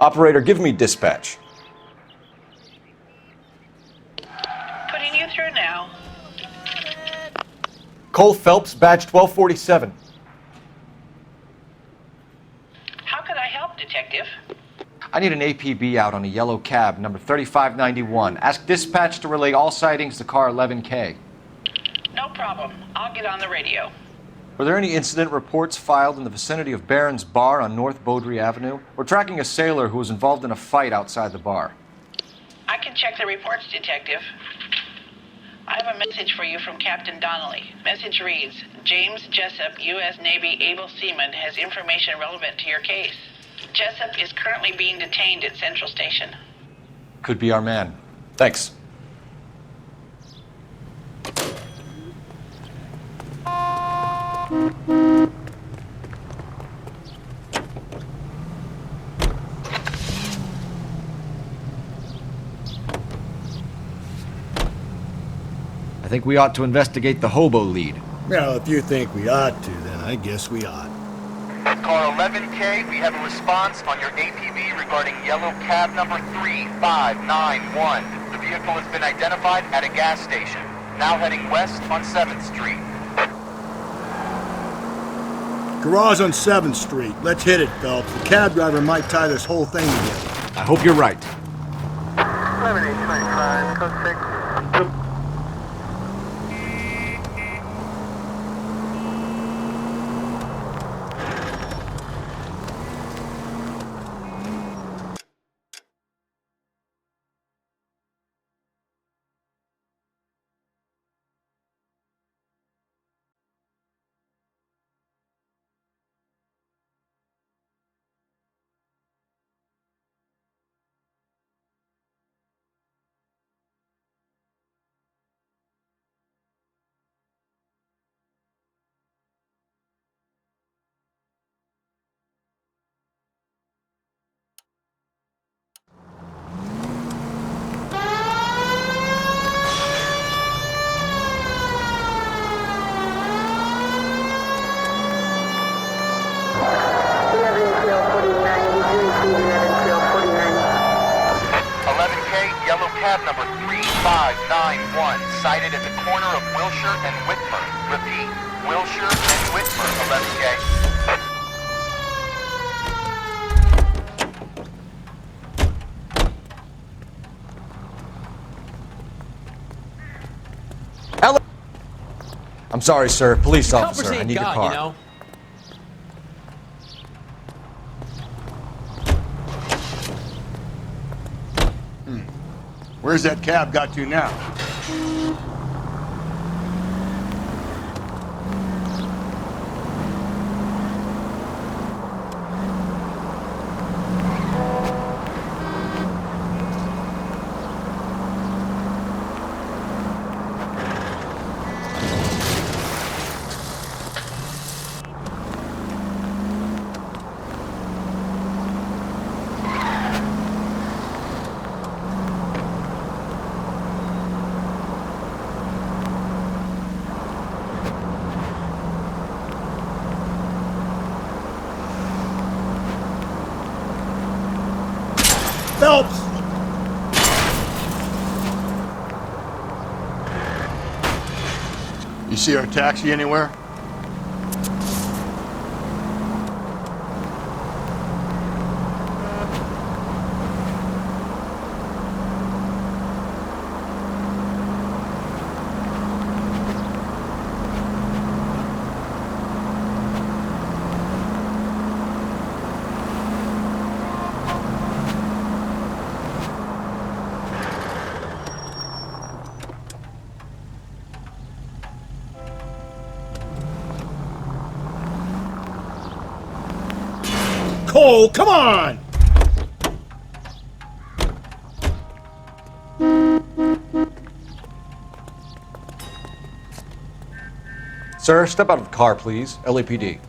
Operator, give me dispatch. Putting you through now. Cole Phelps, badge 1247. How could I help, Detective? I need an APB out on a yellow cab, number 3591. Ask dispatch to relay all sightings to car 11K. No problem. I'll get on the radio. Were there any incident reports filed in the vicinity of Barron's Bar on North Beaudry Avenue? We're tracking a sailor who was involved in a fight outside the bar. I can check the reports, Detective. I have a message for you from Captain Donnelly. Message reads, James Jessup, U.S. Navy able seaman, has information relevant to your case. Jessup is currently being detained at Central Station. Could be our man. Thanks. I think we ought to investigate the hobo lead. Well, if you think we ought to, then I guess we ought. Car 11K, we have a response on your APB regarding yellow cab number 3591. The vehicle has been identified at a gas station, now heading west on 7th Street. Garage on 7th Street. Let's hit it, Phelps. The cab driver might tie this whole thing together. I hope you're right. 11825, code 6. Cab number 3591, sighted at the corner of Wilshire and Whitmer. Repeat, Wilshire and Whitmer, 11K. I'm sorry, sir. Police officer. I need your car. You know? Where's that cab got to now? Phelps! You see our taxi anywhere? Cole, come on! Sir, step out of the car, please. LAPD.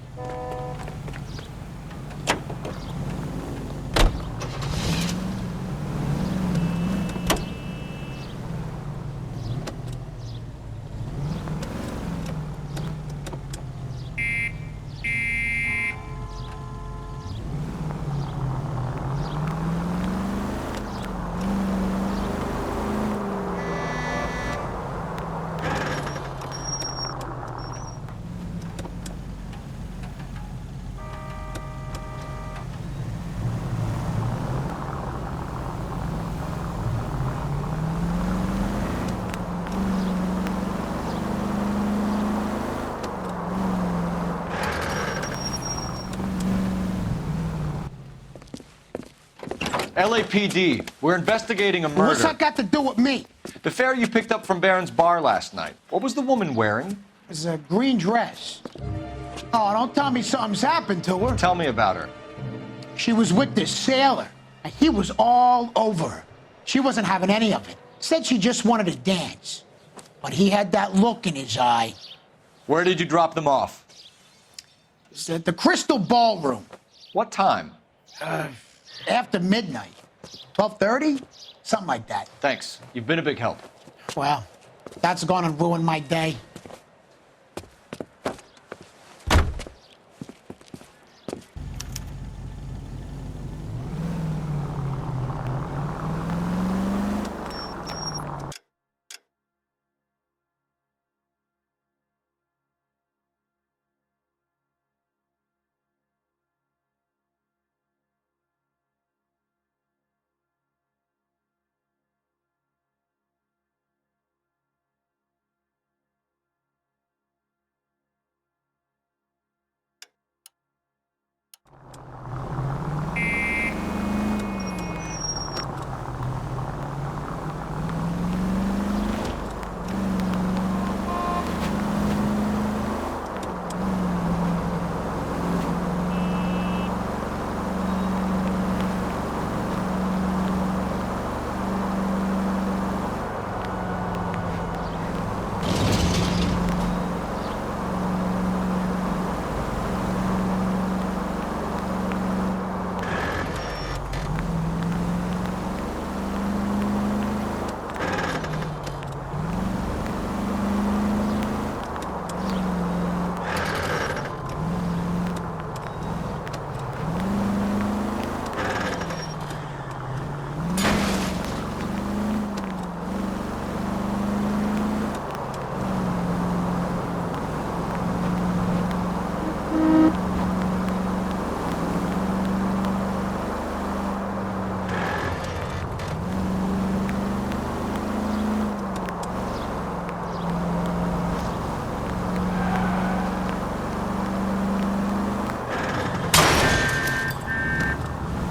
LAPD, we're investigating a murder. What's that got to do with me? The fare you picked up from Barron's bar last night. What was the woman wearing? It's a green dress. Oh, don't tell me something's happened to her. Tell me about her. She was with this sailor, and he was all over her. She wasn't having any of it. Said she just wanted to dance. But he had that look in his eye. Where did you drop them off? It's at the Crystal Ballroom. What time? After midnight. 12:30? Something like that. Thanks. You've been a big help. Well, that's gonna ruin my day.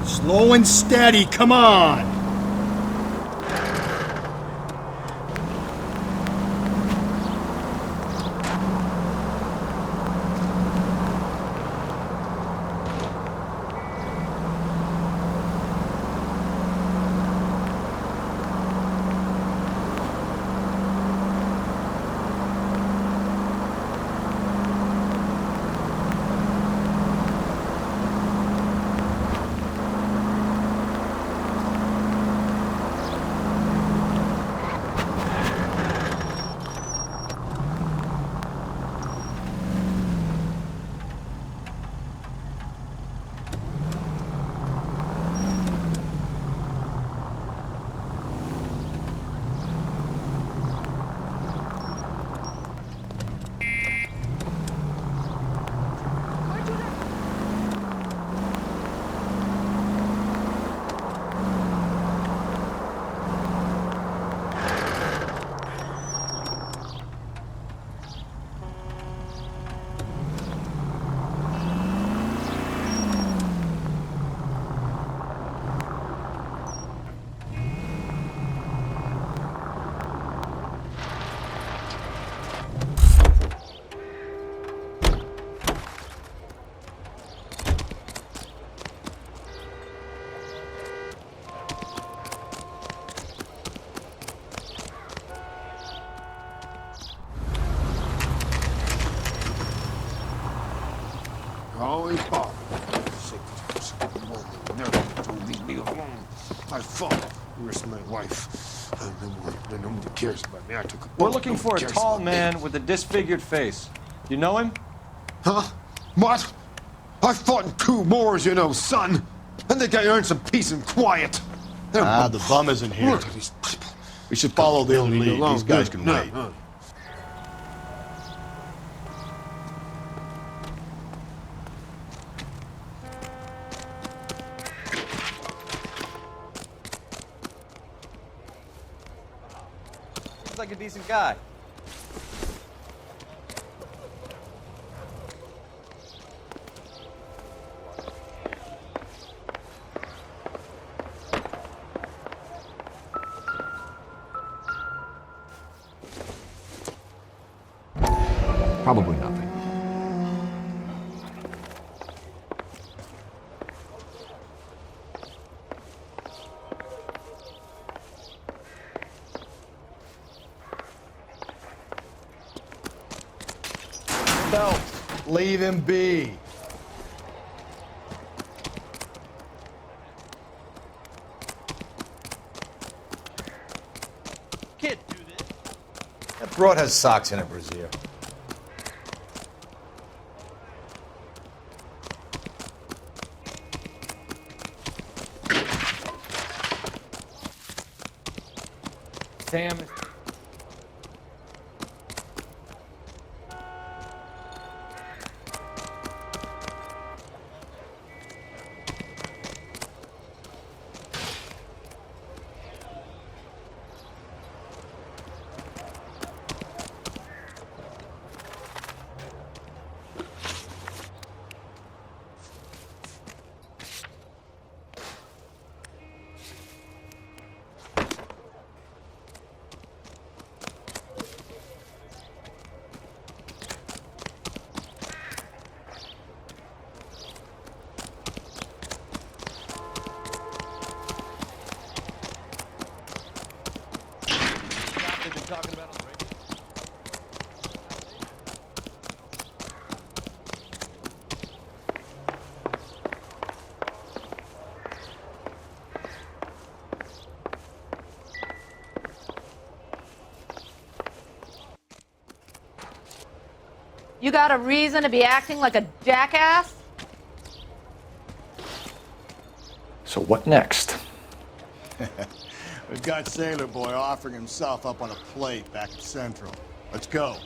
Slow and steady, come on! Always bother. Never to leave me alone. I fought. Risked my life. Nobody cares about me. I took a bullet. We're looking for a Nobody cares tall about me. man with a disfigured face. You know him? Huh? What? I fought in 2 wars, you know, son. I think I earned some peace and quiet. The bum isn't here. Look at these people. We should follow the Leave me lead. alone. These guys Good. can No, wait. no. Seems like a decent guy. Probably nothing. Phelps, leave him be. Can't do this. That broad has socks in her brassiere. Damn it. They've been talking about on the radio. You got a reason to be acting like a jackass? So what next? We've got Sailor Boy offering himself up on a plate back at Central. Let's go.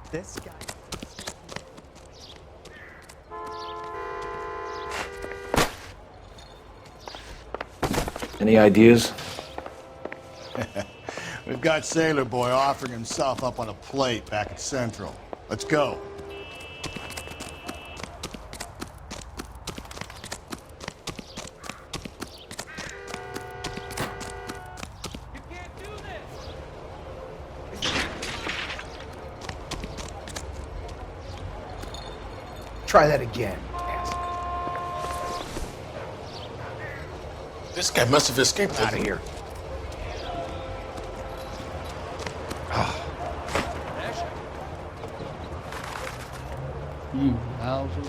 This guy. Any ideas? We've got Sailor Boy offering himself up on a plate back at Central. Let's go. You can't do this. Try that again. This guy must have escaped out of here. You lousy.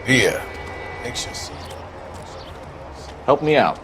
Here. Makes you see. Help me out.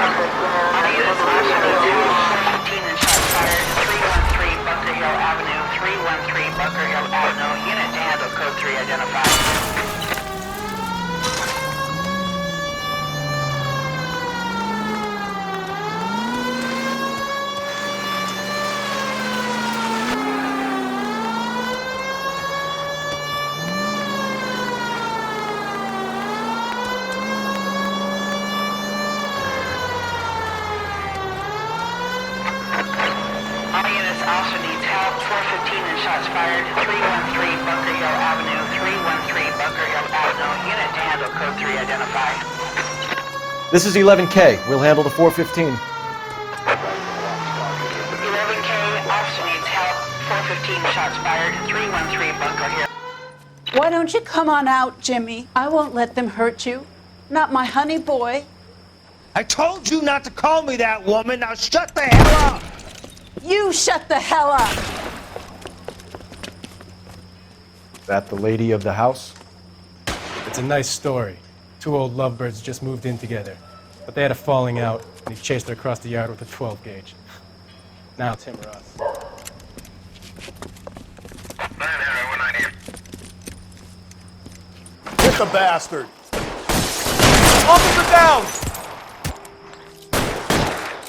units also need help. 415 and shots fired. 313 Bunker Hill Avenue. 313 Bunker Hill Avenue. Unit to handle code 3 identified. All units also needs help. 415 and shots fired. 313 Bunker Hill Avenue. 313 Bunker Hill Avenue. Unit to handle code 3 identified. This is 11K. We'll handle the 415. 11K also needs help. 415 shots fired. 313 Bunker Hill. Why don't you come on out, Jimmy? I won't let them hurt you. Not my honey boy. I told you not to call me that, woman. Now shut the hell up. You shut the hell up. That the lady of the house? It's a nice story. Two old lovebirds just moved in together. But they had a falling out, and he chased her across the yard with a 12 gauge. Now it's him or us. Hit the bastard! Officer down!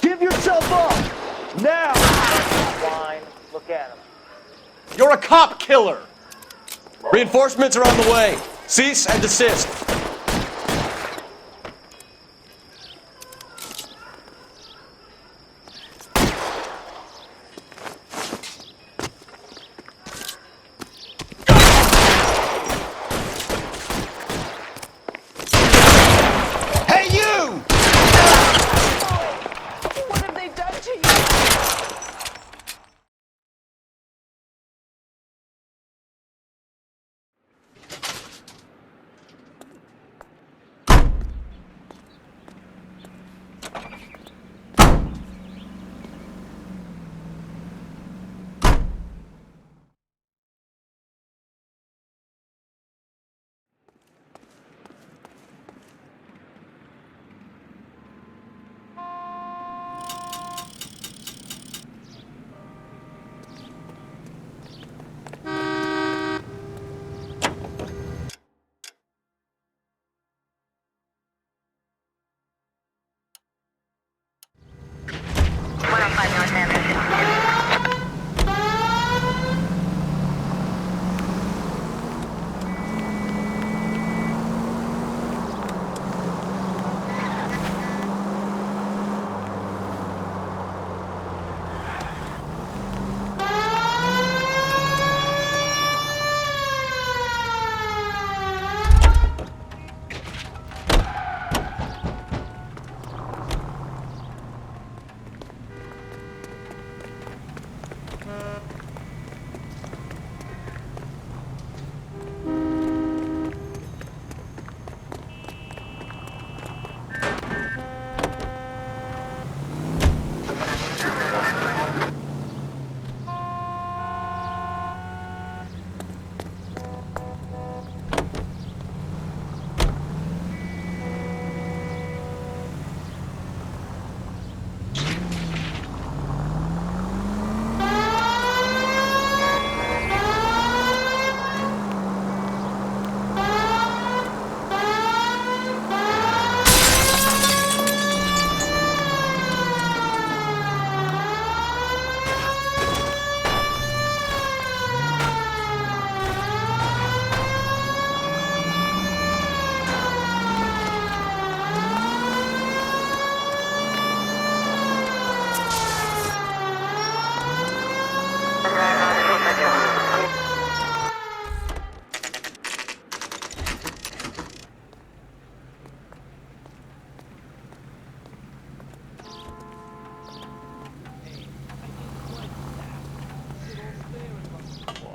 Give yourself up! Now! Wine. Look at him. You're a cop killer! Reinforcements are on the way. Cease and desist. Hey, you! What have they done to you?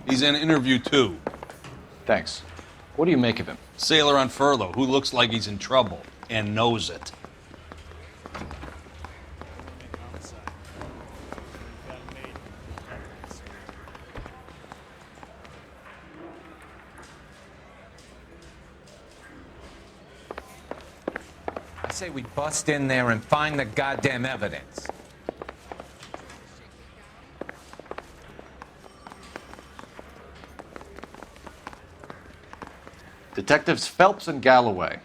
He's in interview 2. Thanks. What do you make of him? Sailor on furlough who looks like he's in trouble and knows it. say we bust in there and find the goddamn evidence. Detectives Phelps and Galloway.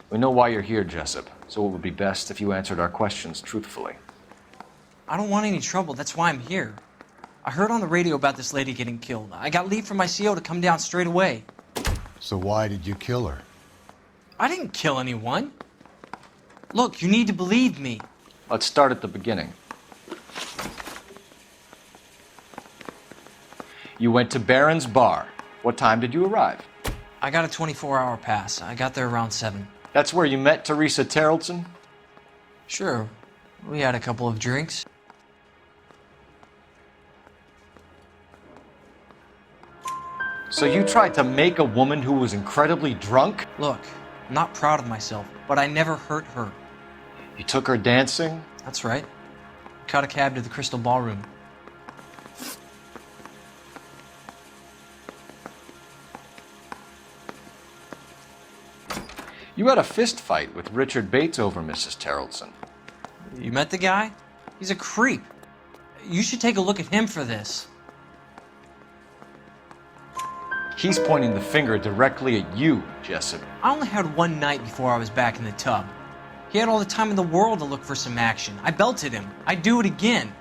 We know why you're here, Jessup, so it would be best if you answered our questions truthfully. I don't want any trouble. That's why I'm here. I heard on the radio about this lady getting killed. I got leave from my CO to come down straight away. So why did you kill her? I didn't kill anyone. Look, you need to believe me. Let's start at the beginning. You went to Barron's Bar. What time did you arrive? I got a 24-hour pass. I got there around 7. That's where you met Teresa Terrellson? Sure. We had a couple of drinks. So you tried to make a woman who was incredibly drunk? Look, I'm not proud of myself, but I never hurt her. You took her dancing? That's right. Caught a cab to the Crystal Ballroom. You had a fist fight with Richard Bates over Mrs. Terrellson. You met the guy? He's a creep. You should take a look at him for this. He's pointing the finger directly at you, Jessup. I only had one night before I was back in the tub. He had all the time in the world to look for some action. I belted him. I'd do it again.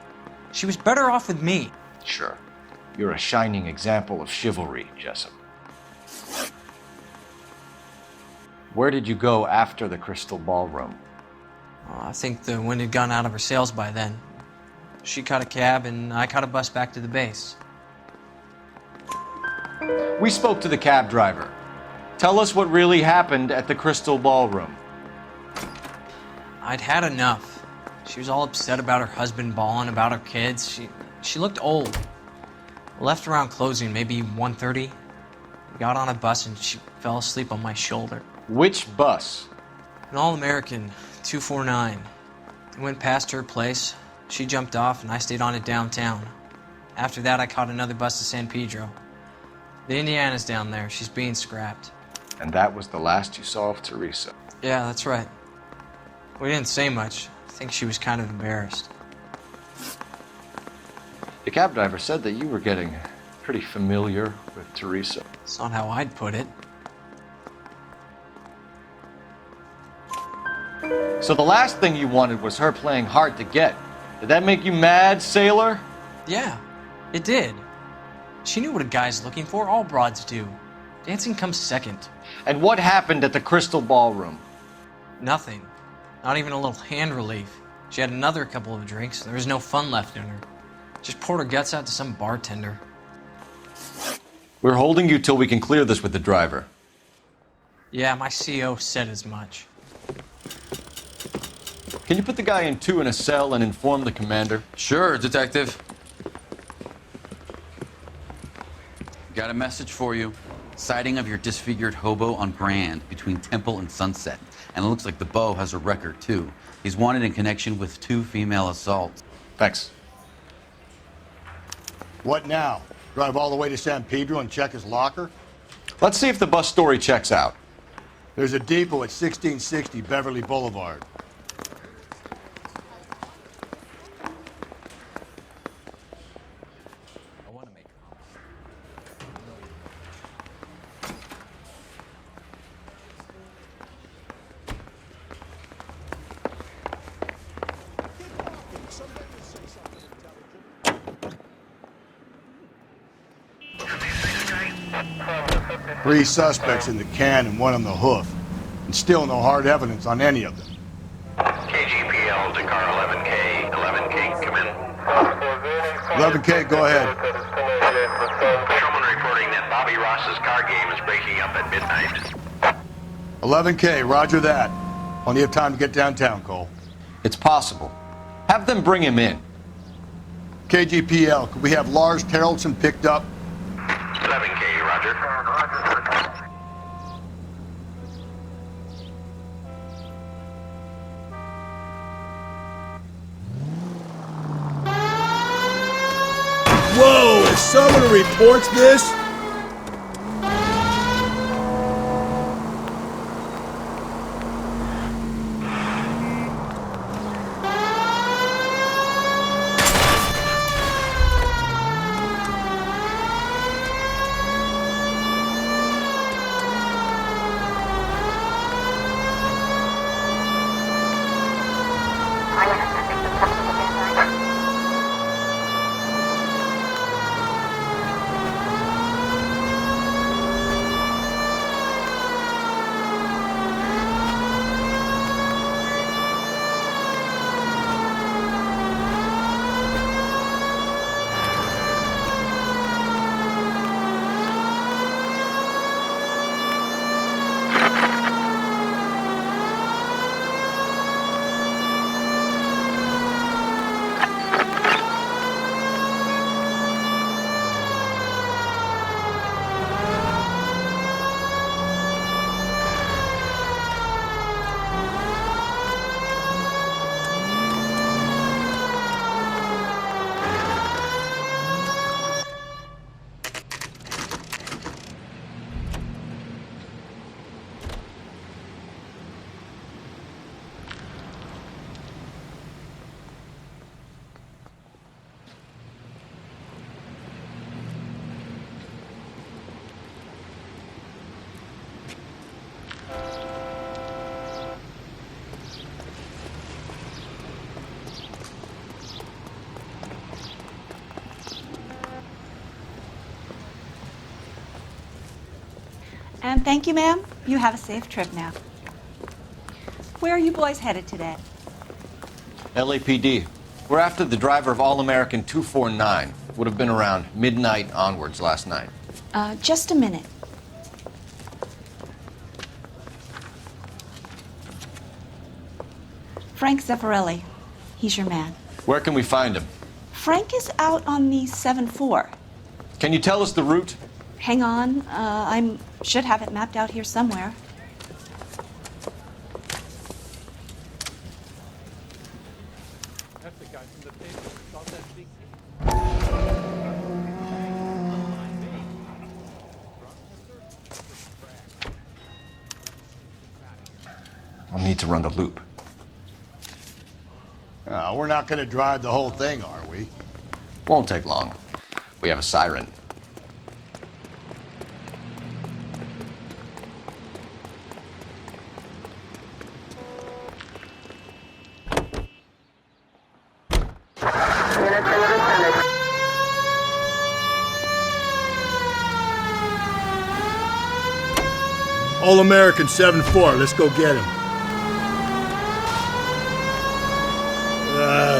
She was better off with me. Sure. You're a shining example of chivalry, Jessup. Where did you go after the Crystal Ballroom? I think the wind had gone out of her sails by then. She caught a cab and I caught a bus back to the base. We spoke to the cab driver. Tell us what really happened at the Crystal Ballroom. I'd had enough. She was all upset about her husband bawling about her kids. She looked old. Left around closing, maybe 1:30. Got on a bus and she fell asleep on my shoulder. Which bus? An All-American, 249. I went past her place. She jumped off and I stayed on it downtown. After that, I caught another bus to San Pedro. The Indiana's down there. She's being scrapped. And that was the last you saw of Teresa? Yeah, that's right. We didn't say much. I think she was kind of embarrassed. The cab driver said that you were getting pretty familiar with Teresa. It's not how I'd put it. So the last thing you wanted was her playing hard to get. Did that make you mad, sailor? Yeah, it did. She knew what a guy's looking for. All broads do. Dancing comes second. And what happened at the Crystal Ballroom? Nothing. Not even a little hand relief. She had another couple of drinks. There was no fun left in her. Just poured her guts out to some bartender. We're holding you till we can clear this with the driver. Yeah, my CO said as much. Can you put the guy in 2 in a cell and inform the commander? Sure, Detective. Got a message for you. Sighting of your disfigured hobo on Grand between Temple and Sunset. And it looks like the Beau has a record, too. He's wanted in connection with 2 female assaults. Thanks. What now? Drive all the way to San Pedro and check his locker? Let's see if the bus story checks out. There's a depot at 1660 Beverly Boulevard. Three suspects in the can and one on the hoof. And still no hard evidence on any of them. KGPL to car 11K. 11K, come in. 11K, go ahead. Patrolman reporting that Bobby Ross's car game is breaking up at midnight. 11K, roger that. Plenty of time to get downtown, Cole. It's possible. Have them bring him in. KGPL, could we have Lars Terrellson picked up? 11K, roger. Whoa, if someone reports this... And thank you, ma'am. You have a safe trip now. Where are you boys headed today? LAPD. We're after the driver of All-American 249. Would have been around midnight onwards last night. Just a minute. Frank Zeffirelli. He's your man. Where can we find him? Frank is out on the 7-4. Can you tell us the route? Hang on. I should have it mapped out here somewhere. That's the guy from the paper who saw that big I'll need to run the loop. We're not going to drive the whole thing, are we? Won't take long. We have a siren. All-American 7-4, let's go get him.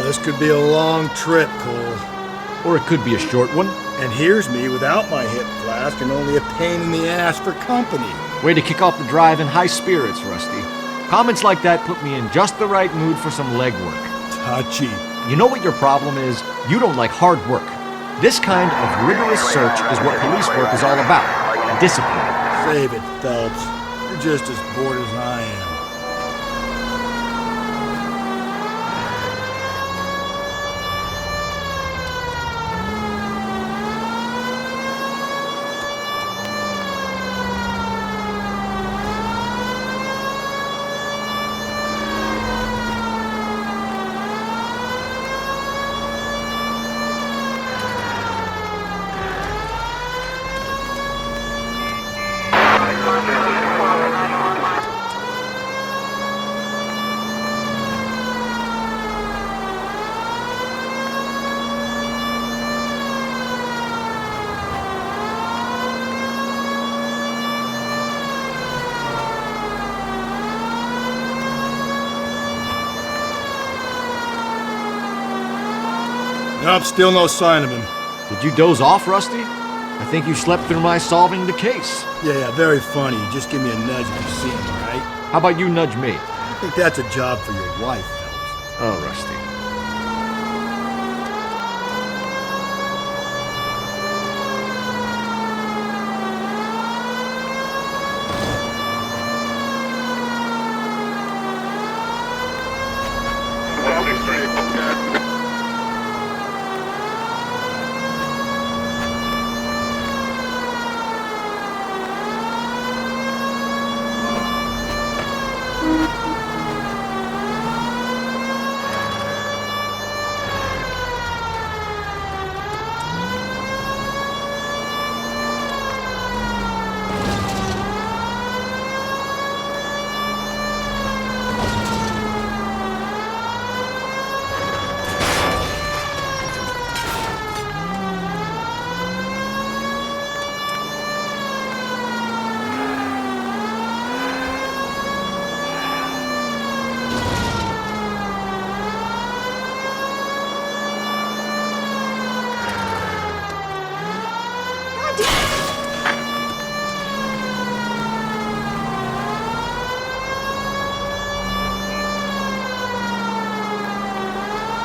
This could be a long trip, Cole. Or it could be a short one. And here's me without my hip flask and only a pain in the ass for company. Way to kick off the drive in high spirits, Rusty. Comments like that put me in just the right mood for some legwork. Touchy. You know what your problem is? You don't like hard work. This kind of rigorous search is what police work is all about. Discipline. Save it, Phelps. You're just as bored as I am. Nope, still no sign of him. Did you doze off, Rusty? I think you slept through my solving the case. Yeah, very funny. Just give me a nudge if you see him, all right? How about you nudge me? I think that's a job for your wife, Phelps. Oh, Rusty.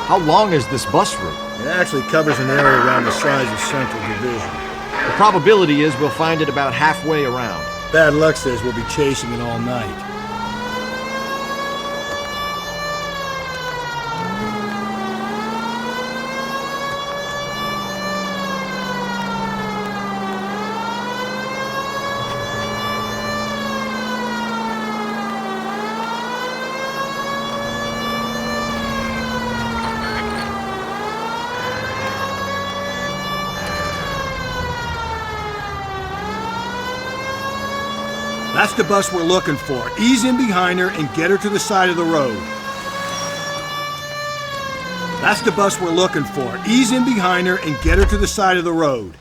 How long is this bus route? It actually covers an area around the size of Central Division. The probability is we'll find it about halfway around. Bad luck says we'll be chasing it all night. That's the bus we're looking for. Ease in behind her and get her to the side of the road. That's the bus we're looking for. Ease in behind her and get her to the side of the road.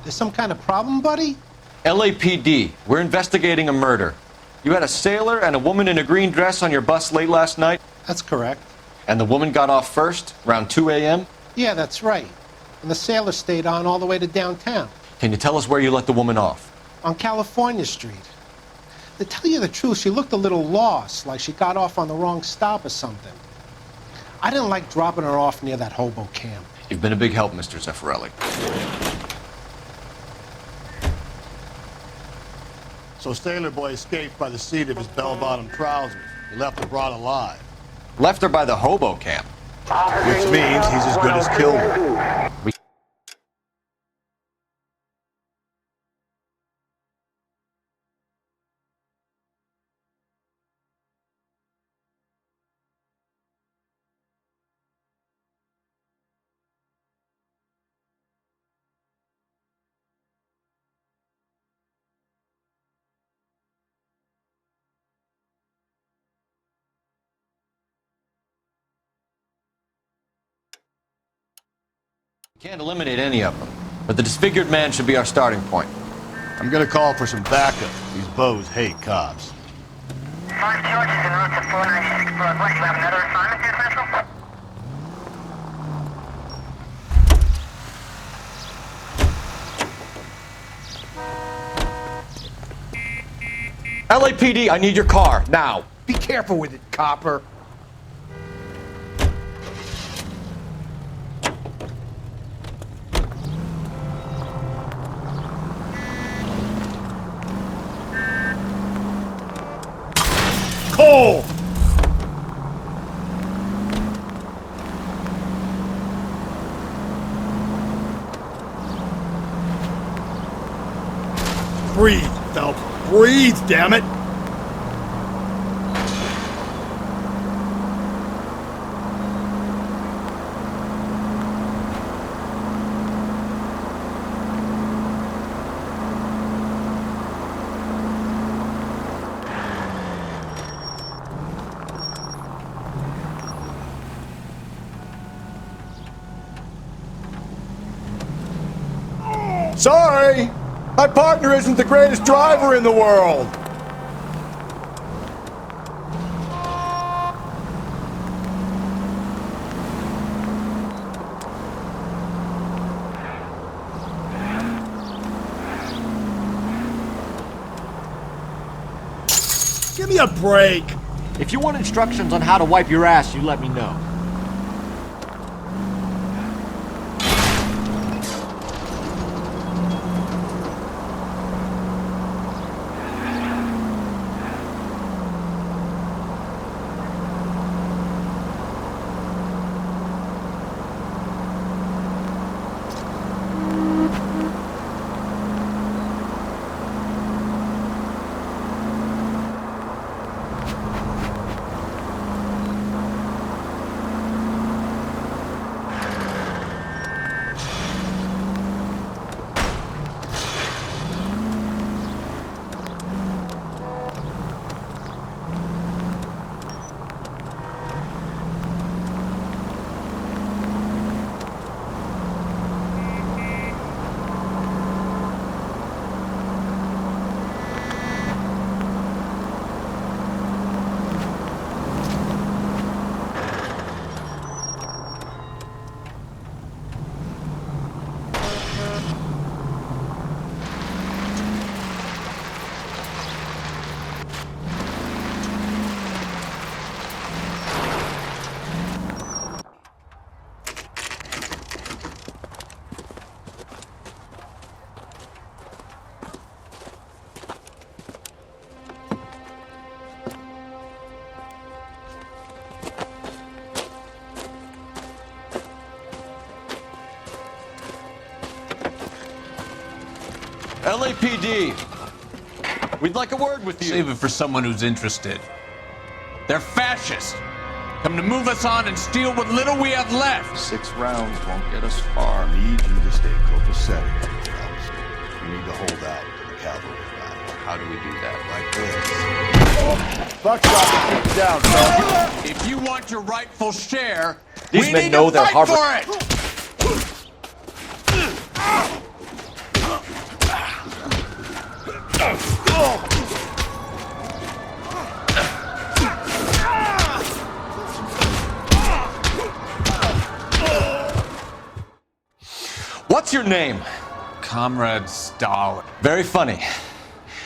There's some kind of problem, buddy? LAPD, we're investigating a murder. You had a sailor and a woman in a green dress on your bus late last night? That's correct. And the woman got off first, around 2 a.m.? Yeah, that's right. And the sailor stayed on all the way to downtown. Can you tell us where you let the woman off? On California Street. To tell you the truth, she looked a little lost, like she got off on the wrong stop or something. I didn't like dropping her off near that hobo camp. You've been a big help, Mr. Zeffirelli. So Sailor Boy escaped by the seat of his bell-bottom trousers. He left her brought alive. Left her by the hobo camp. Which means he's as good as killed her. We can't eliminate any of them, but the disfigured man should be our starting point. I'm gonna call for some backup. These bows hate cops. 5 charges en route to 496 Broadway. You have another assignment here, Central? LAPD, I need your car, now. Be careful with it, copper. Cole! Breathe, Phelps. Breathe, damn it! Sorry! My partner isn't the greatest driver in the world! Give me a break! If you want instructions on how to wipe your ass, you let me know. LAPD. We'd like a word with you. Save it for someone who's interested. They're fascists. Come to move us on and steal what little we have left. 6 rounds won't get us far. I need you to stay copacetic, fellas. We need to hold out until the cavalry arrive. How do we do that? Like this. Buckshot to keep you down, fellas. If you want your rightful share, These we men need know to they're fight harboring. for it. What's your name? Comrade Stalin. Very funny.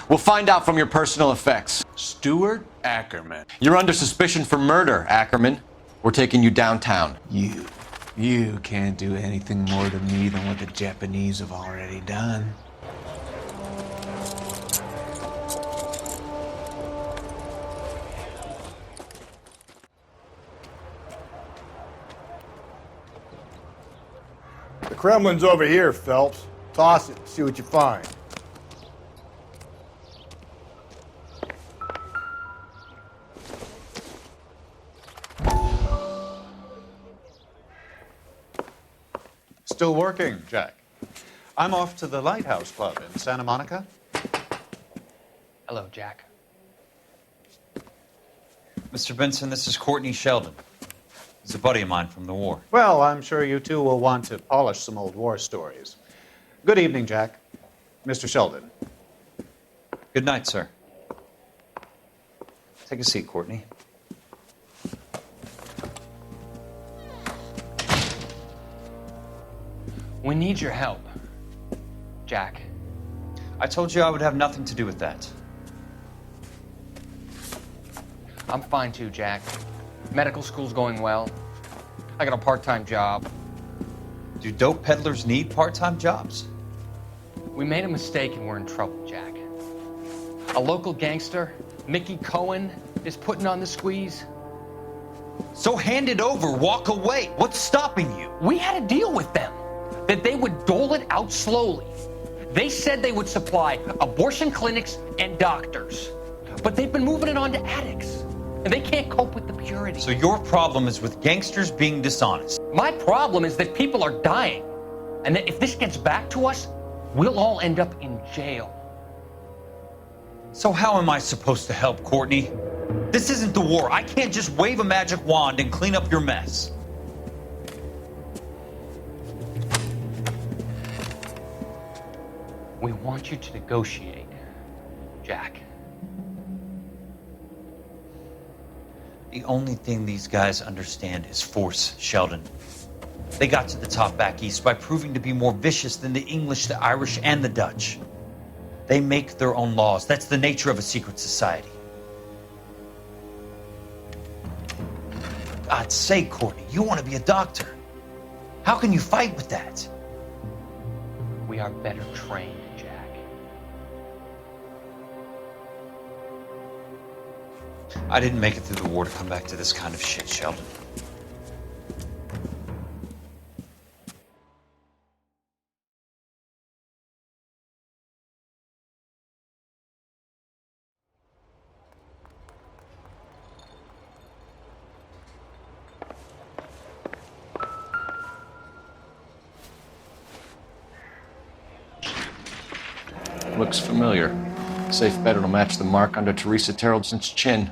We'll find out from your personal effects. Stuart Ackerman. You're under suspicion for murder, Ackerman. We're taking you downtown. You can't do anything more to me than what the Japanese have already done. The Kremlin's over here, Phelps. Toss it, see what you find. Still working, Jack. I'm off to the Lighthouse Club in Santa Monica. Hello, Jack. Mr. Benson, this is Courtney Sheldon. He's a buddy of mine from the war. Well, I'm sure you two will want to polish some old war stories. Good evening, Jack. Mr. Sheldon. Good night, sir. Take a seat, Courtney. We need your help, Jack. I told you I would have nothing to do with that. I'm fine too, Jack. Medical school's going well. I got a part-time job. Do dope peddlers need part-time jobs? We made a mistake and we're in trouble, Jack. A local gangster, Mickey Cohen, is putting on the squeeze. So hand it over, walk away. What's stopping you? We had a deal with them that they would dole it out slowly. They said they would supply abortion clinics and doctors, but they've been moving it on to addicts, and they can't cope with the purity. So your problem is with gangsters being dishonest. My problem is that people are dying, and that if this gets back to us, we'll all end up in jail. So how am I supposed to help, Courtney? This isn't the war. I can't just wave a magic wand and clean up your mess. We want you to negotiate, Jack. The only thing these guys understand is force, Sheldon. They got to the top back east by proving to be more vicious than the English, the Irish, and the Dutch. They make their own laws. That's the nature of a secret society. For God's sake, Courtney, you want to be a doctor. How can you fight with that? We are better trained, Jack. I didn't make it through the war to come back to this kind of shit, Sheldon. Looks familiar. Safe bet it'll match the mark under Teresa Terrelson's chin.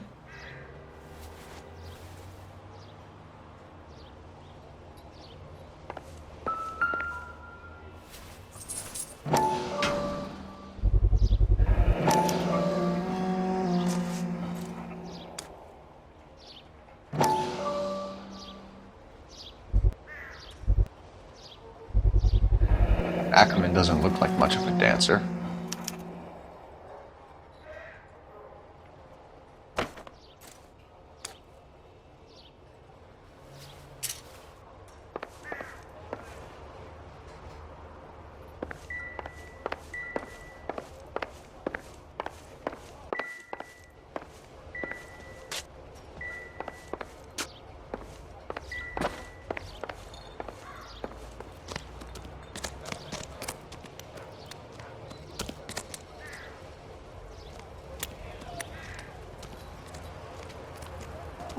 Ackerman doesn't look like much of a dancer.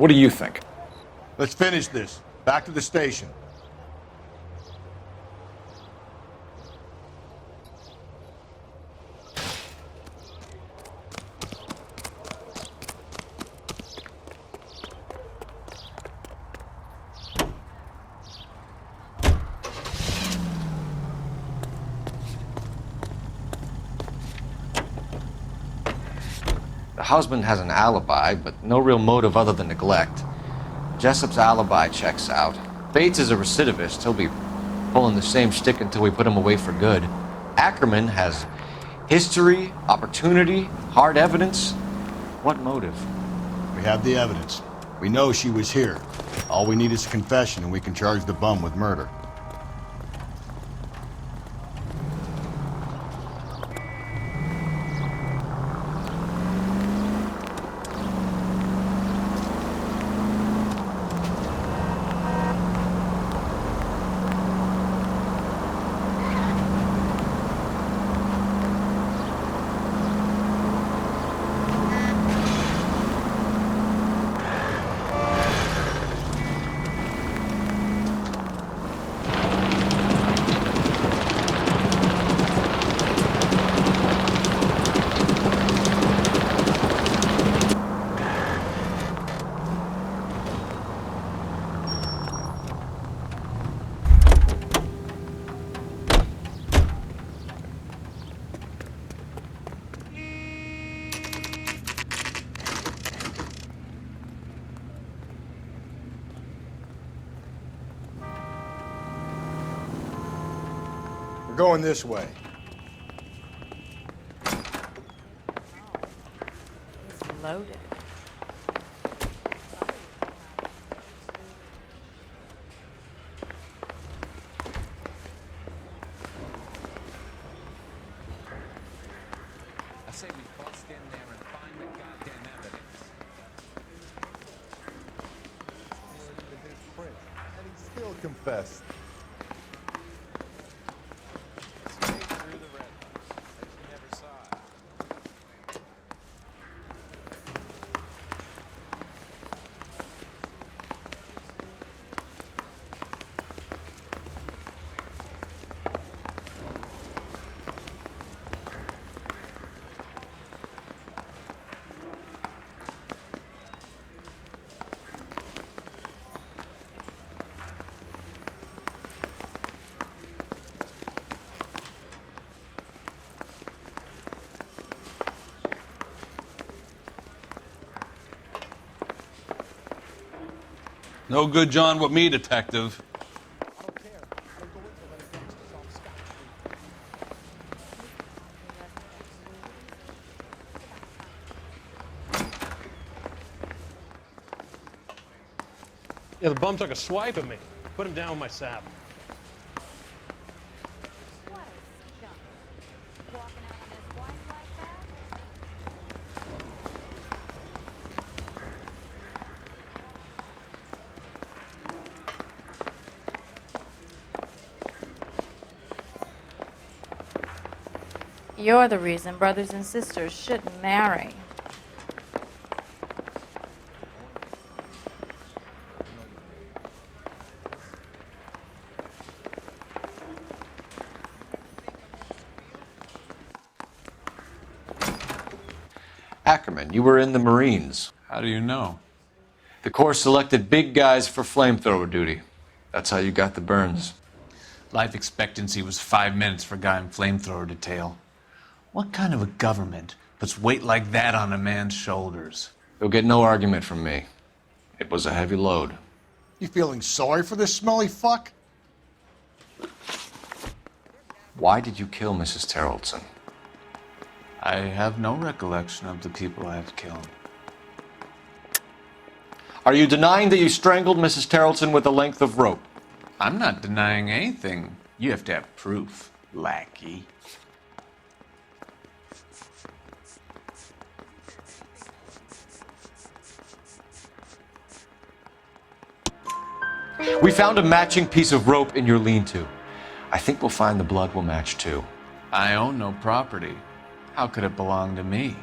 What do you think? Let's finish this. Back to the station. The husband has an alibi, but no real motive other than neglect. Jessup's alibi checks out. Bates is a recidivist. He'll be pulling the same shtick until we put him away for good. Ackerman has history, opportunity, hard evidence. What motive? We have the evidence. We know she was here. All we need is a confession, and we can charge the bum with murder. We're going this way. It's loaded. I say we bust in there and find the goddamn evidence. And he still confessed. No good John with me, detective. Yeah, the bum took a swipe at me. Put him down with my saddle. You're the reason brothers and sisters shouldn't marry. Ackerman, you were in the Marines. How do you know? The Corps selected big guys for flamethrower duty. That's how you got the burns. Life expectancy was 5 minutes for a guy in flamethrower detail. What kind of a government puts weight like that on a man's shoulders? You'll get no argument from me. It was a heavy load. You feeling sorry for this smelly fuck? Why did you kill Mrs. Terrelson? I have no recollection of the people I have killed. Are you denying that you strangled Mrs. Terrelson with a length of rope? I'm not denying anything. You have to have proof, lackey. We found a matching piece of rope in your lean-to. I think we'll find the blood will match too. I own no property. How could it belong to me?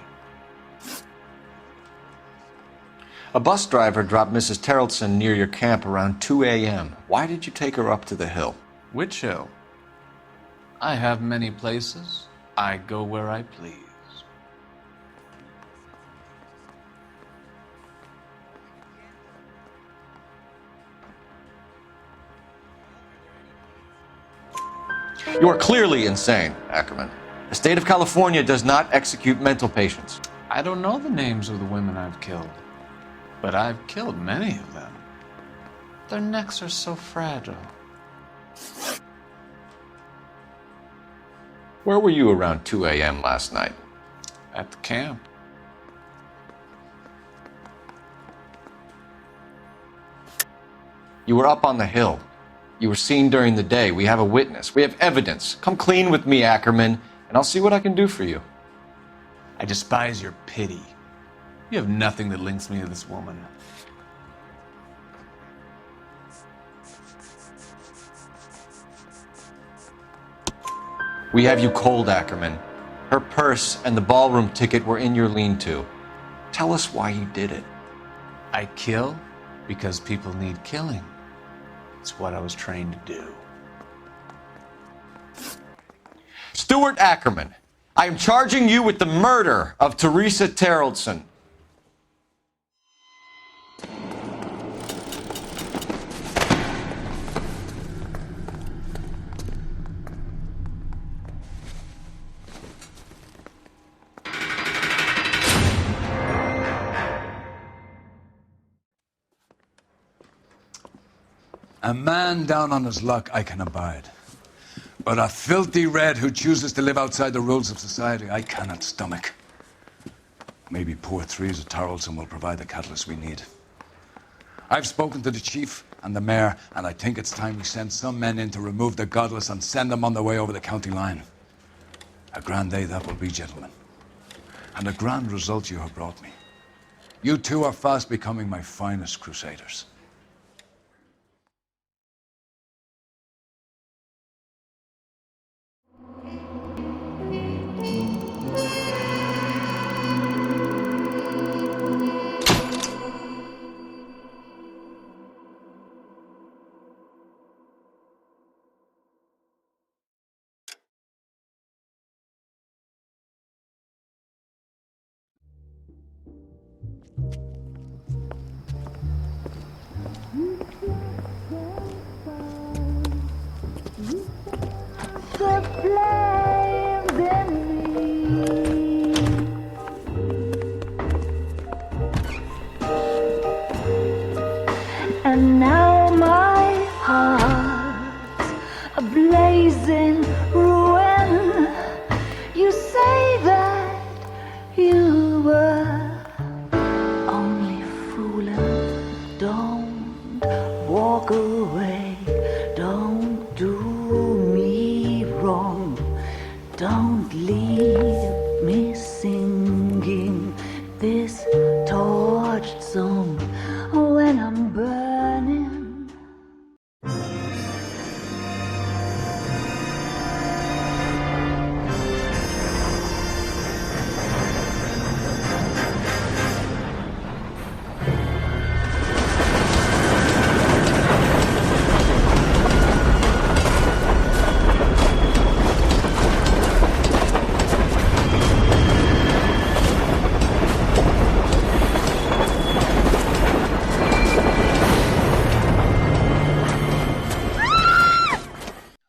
A bus driver dropped Mrs. Terrelson near your camp around 2 a.m. Why did you take her up to the hill? Which hill? I have many places. I go where I please. You are clearly insane, Ackerman. The state of California does not execute mental patients. I don't know the names of the women I've killed, but I've killed many of them. Their necks are so fragile. Where were you around 2 a.m. last night? At the camp. You were up on the hill. You were seen during the day. We have a witness. We have evidence. Come clean with me, Ackerman, and I'll see what I can do for you. I despise your pity. You have nothing that links me to this woman. We have you cold, Ackerman. Her purse and the ballroom ticket were in your lean-to. Tell us why you did it. I kill because people need killing. It's what I was trained to do. Stuart Ackerman, I am charging you with the murder of Teresa Terrelson. A man down on his luck I can abide. But a filthy red who chooses to live outside the rules of society, I cannot stomach. Maybe poor Teresa Terrelson will provide the catalyst we need. I've spoken to the chief and the mayor, and I think it's time we send some men in to remove the godless and send them on their way over the county line. A grand day that will be, gentlemen. And a grand result you have brought me. You two are fast becoming my finest crusaders. And now my heart's a blazing ruin. You say that you were only fooling. Don't walk away. Don't do me wrong. Don't leave me singing this torched song when I'm burning.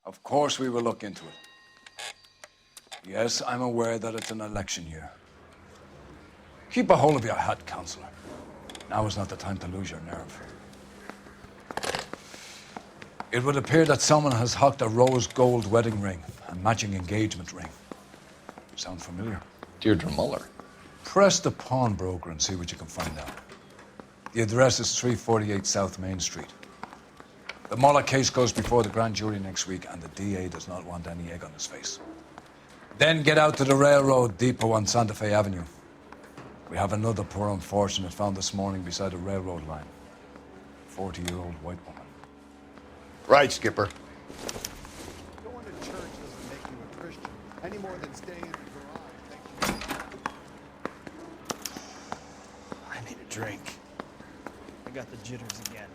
Of course we will look into it. Yes, I'm aware that it's an election year. Keep a hold of your hat, Counselor. Now is not the time to lose your nerve. It would appear that someone has hocked a rose gold wedding ring and matching engagement ring. Sound familiar? Deirdre Muller. Press the pawnbroker and see what you can find out. The address is 348 South Main Street. The Muller case goes before the grand jury next week, and the DA does not want any egg on his face. Then get out to the railroad depot on Santa Fe Avenue. We have another poor unfortunate found this morning beside a railroad line. 40-year-old white woman. Right, Skipper. Going to church doesn't make you a Christian, any more than staying in the garage makes you... I need a drink. I got the jitters again.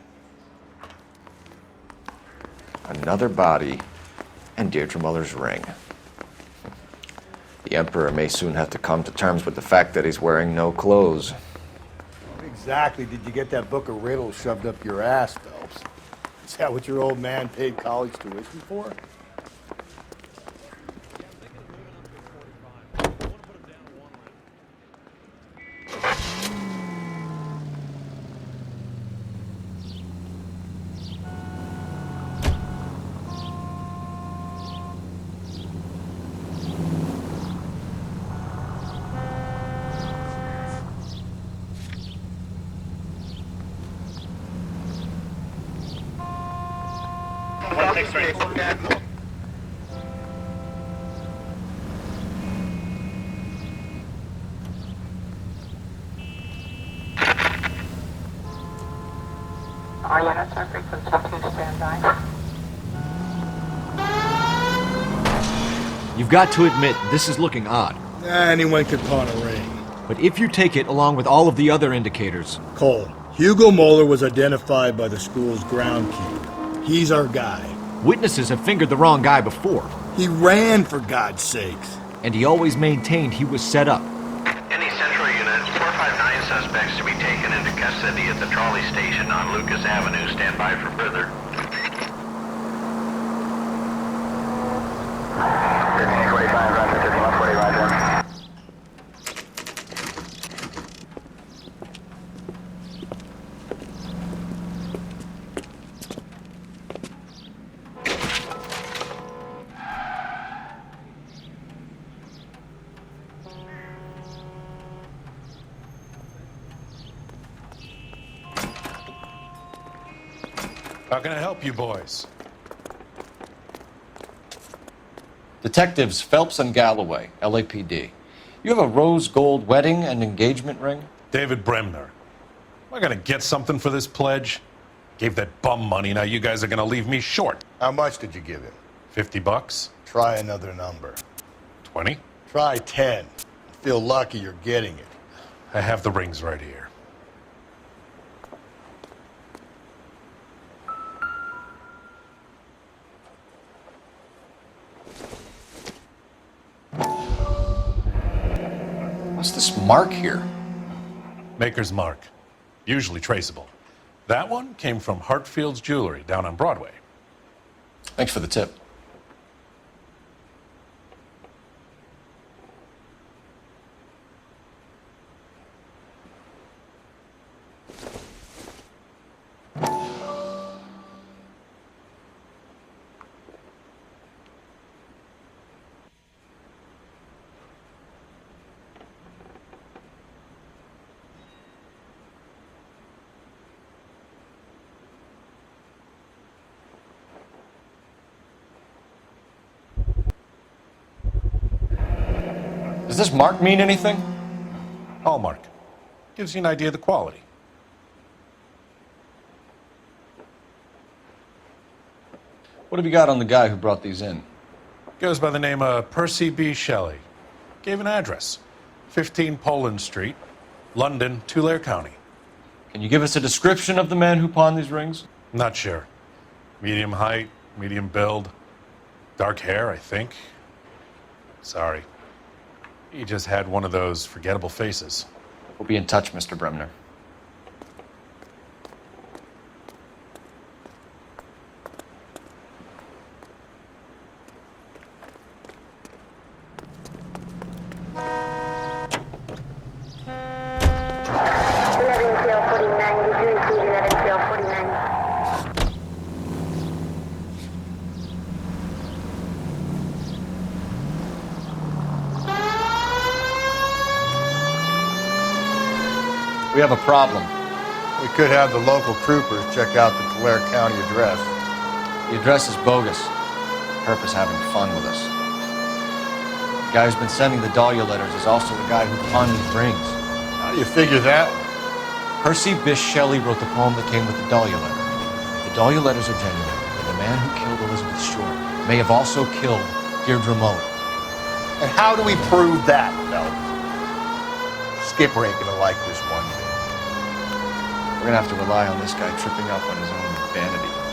Another body, and Deirdre Muller's ring. The Emperor may soon have to come to terms with the fact that he's wearing no clothes. What exactly did you get that book of riddles shoved up your ass, Phelps? Is that what your old man paid college tuition for? All units are frequency 2 standby. You've got to admit, this is looking odd. Anyone could pawn a ring. But if you take it along with all of the other indicators... Cole, Hugo Moeller was identified by the school's groundkeeper. He's our guy. Witnesses have fingered the wrong guy before. He ran, for God's sakes. And he always maintained he was set up. Any central units, 459 suspects to be taken into custody at the trolley station on Lucas Avenue. Stand by for further. How can I help you boys? Detectives Phelps and Galloway, LAPD. You have a rose gold wedding and engagement ring? David Bremner. Am I gonna get something for this pledge? Gave that bum money, now you guys are gonna leave me short. How much did you give him? $50? Try another number. 20? Try 10. Feel lucky you're getting it. I have the rings right here. What's this mark here? Maker's mark. Usually traceable. That one came from Hartfield's Jewelry down on Broadway. Thanks for the tip. Does this mark mean anything? Hallmark. Gives you an idea of the quality. What have you got on the guy who brought these in? Goes by the name of Percy B. Shelley. Gave an address. 15 Poland Street, London, Tulare County. Can you give us a description of the man who pawned these rings? Not sure. Medium height, medium build. Dark hair, I think. Sorry. He just had one of those forgettable faces. We'll be in touch, Mr. Bremner. We have a problem. We could have the local troopers check out the Tulare County address. The address is bogus. Herp is having fun with us. The guy who's been sending the Dahlia letters is also the guy who pawned these rings. How do you figure that? Percy Bysshe Shelley wrote the poem that came with the Dahlia letter. If the Dahlia letters are genuine, then the man who killed Elizabeth Short may have also killed Deirdre Mullen. And how do we prove that, Phelps? Skipper ain't gonna like this one bit. We're gonna have to rely on this guy tripping up on his own vanity.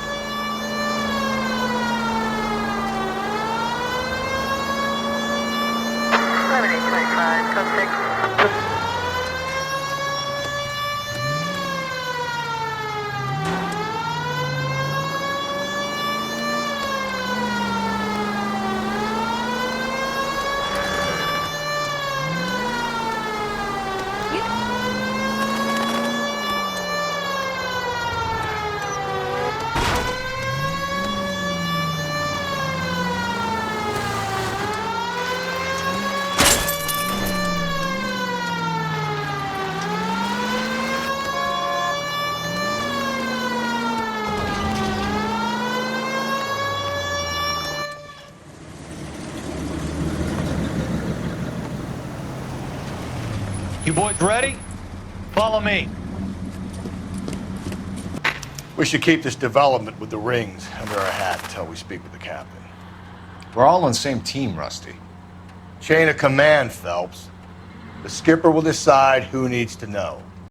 You boys ready? Follow me. We should keep this development with the rings under our hat until we speak with the captain. We're all on the same team, Rusty. Chain of command, Phelps. The skipper will decide who needs to know.